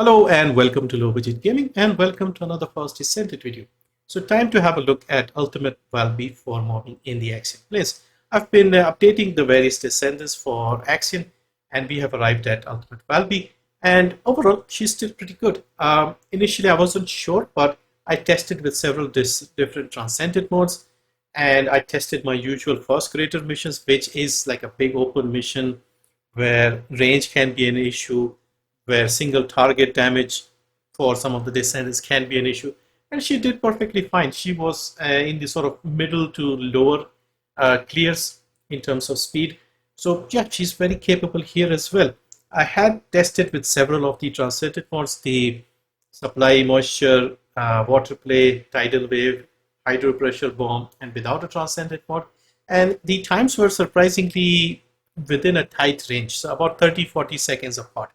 Hello and welcome to Low Budget Gaming and welcome to another first Descendant video. So time to have a look at Ultimate Valby for mobbing in the Axion place. I've been updating the various Descendants for Axion and we have arrived at Ultimate Valby, and overall she's still pretty good. Initially I wasn't sure, but I tested with several different Transcendent modes, and I tested my usual first creator missions, which is like a big open mission where range can be an issue, where single target damage for some of the Descendants can be an issue. And she did perfectly fine. She was in the sort of middle to lower clears in terms of speed. So yeah, she's very capable here as well. I had tested with several of the Transcendent mods, the Supply, Moisture, Water Play, Tidal Wave, Hydro Pressure Bomb, and without a Transcendent mod. And the times were surprisingly within a tight range, so about 30-40 seconds apart.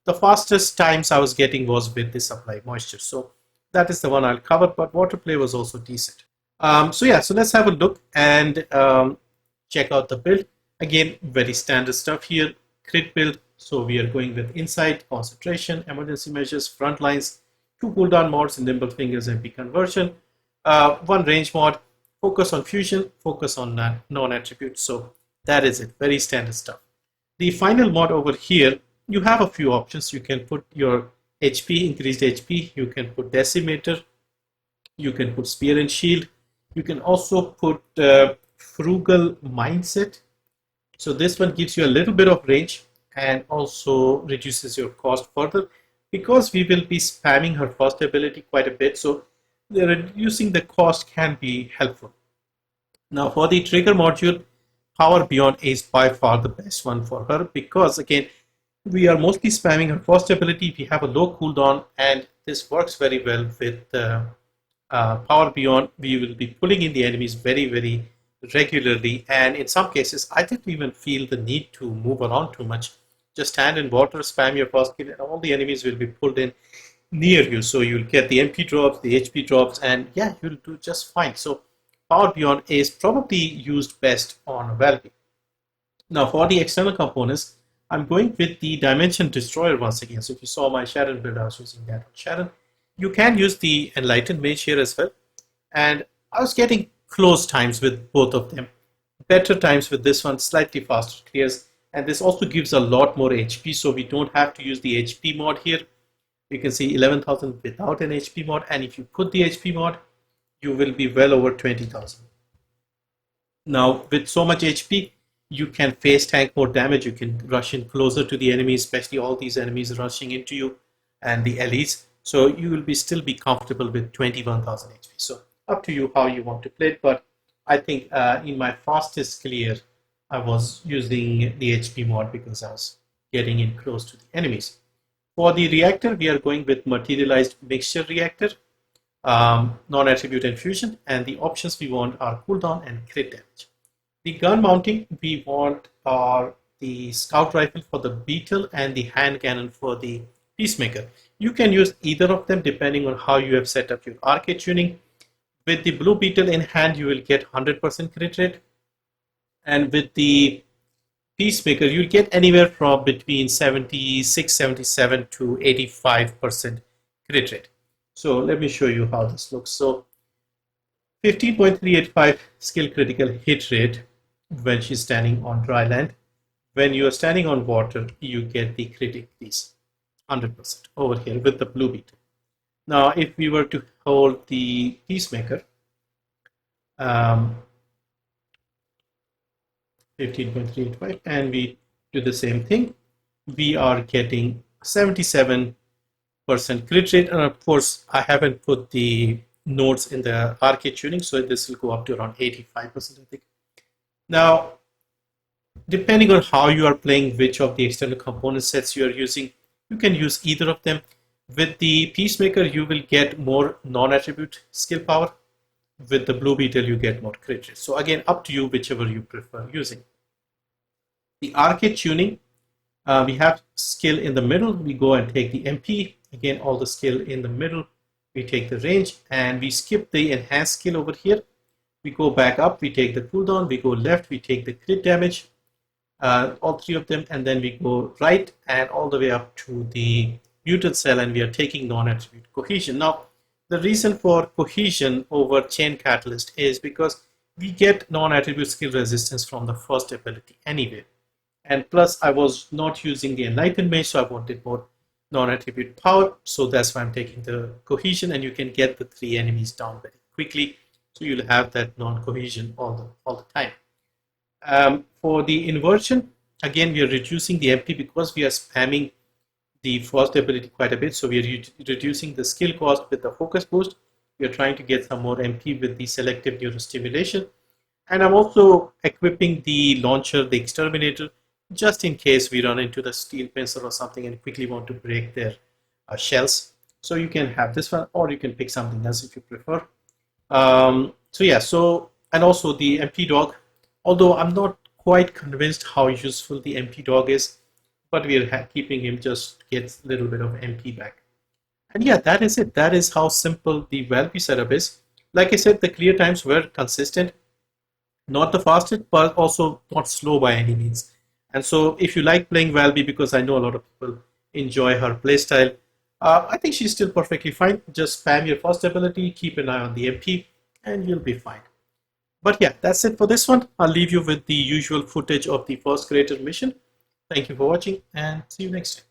The fastest times I was getting was with the Supply Moisture. So that is the one I'll cover, but Water Play was also decent. So let's have a look and check out the build. Again, very standard stuff here. Crit build. So we are going with Insight, Concentration, Emergency Measures, Front Lines, 2 cooldown mods, Nimble Fingers, MP Conversion, 1 range mod, Focus on Fusion, Focus on non-attributes. So that is it. Very standard stuff. The final mod over here, you have a few options. You can put your HP, increased HP. You can put Decimator. You can put Spear and Shield. You can also put Frugal Mindset. So this one gives you a little bit of range and also reduces your cost further, because we will be spamming her first ability quite a bit. So reducing the cost can be helpful. Now for the trigger module, Power Beyond is by far the best one for her, because again, we are mostly spamming her first ability. We have a low cooldown, and this works very well with Power Beyond. We will be pulling in the enemies very, very regularly, and in some cases, I didn't even feel the need to move around too much. Just stand in water, spam your first kill, and all the enemies will be pulled in near you. So you'll get the MP drops, the HP drops, and yeah, you'll do just fine. So Power Beyond is probably used best on Valby. Now for the external components, I'm going with the Dimension Destroyer once again. So if you saw my Sharon build, I was using that on Sharon. You can use the Enlightened Mage here as well. And I was getting close times with both of them. Better times with this one, slightly faster clears. And this also gives a lot more HP, so we don't have to use the HP mod here. You can see 11,000 without an HP mod. And if you put the HP mod, you will be well over 20,000. Now with so much HP, you can face tank more damage. You can rush in closer to the enemies, especially all these enemies rushing into you and the elites. So you will still be comfortable with 21,000 HP. So up to you how you want to play it. But I think in my fastest clear, I was using the HP mod because I was getting in close to the enemies. For the reactor, we are going with Materialized Mixture Reactor, non-attribute and fusion, and the options we want are cooldown and crit damage. The gun mounting we want are the scout rifle for the beetle and the hand cannon for the peacemaker. You can use either of them depending on how you have set up your Arche Tuning. With the blue beetle in hand, you will get 100% crit rate, and with the peacemaker, you'll get anywhere from between 76, 77 to 85% crit rate. So let me show you how this looks. So 15.385 skill critical hit rate when she's standing on dry land. When you are standing on water, you get the critic piece 100% over here with the blue beetle. Now if we were to hold the peacemaker, 15.385, and we do the same thing, we are getting 77% crit rate. And of course I haven't put the nodes in the Arche Tuning, so this will go up to around 85%, I think. Now depending on how you are playing, which of the external component sets you are using, you can use either of them. With the peacemaker, you will get more non-attribute skill power. With the blue beetle, you get more crit rate. So again, up to you, whichever you prefer using. The Arche Tuning, we have skill in the middle. We go and take the MP. Again, all the skill in the middle. We take the range and we skip the enhanced skill over here. We go back up, we take the cooldown. We go left, we take the crit damage. All three of them, and then we go right and all the way up to the Mutant Cell and we are taking non-attribute cohesion. Now, the reason for cohesion over chain catalyst is because we get non-attribute skill resistance from the first ability anyway. And plus, I was not using the Enlightened Mage, so I wanted more non-attribute power. So that's why I'm taking the cohesion, and you can get the 3 enemies down very quickly. So you'll have that non-cohesion all the time. For the inversion, again, we are reducing the MP because we are spamming the first ability quite a bit. So we are reducing the skill cost with the focus boost. We are trying to get some more MP with the selective neurostimulation. And I'm also equipping the launcher, the exterminator, just in case we run into the steel pencil or something and quickly want to break their shells. So you can have this one, or you can pick something else if you prefer. So yeah, and also the MP dog, although I'm not quite convinced how useful the MP dog is, but we are keeping him just gets a little bit of MP back. And yeah, that is it. That is how simple the Valby setup is. Like I said, the clear times were consistent, not the fastest, but also not slow by any means. And so if you like playing Valby, because I know a lot of people enjoy her playstyle, I think she's still perfectly fine. Just spam your first ability, keep an eye on the MP, and you'll be fine. But yeah, that's it for this one. I'll leave you with the usual footage of the first creator mission. Thank you for watching, and see you next time.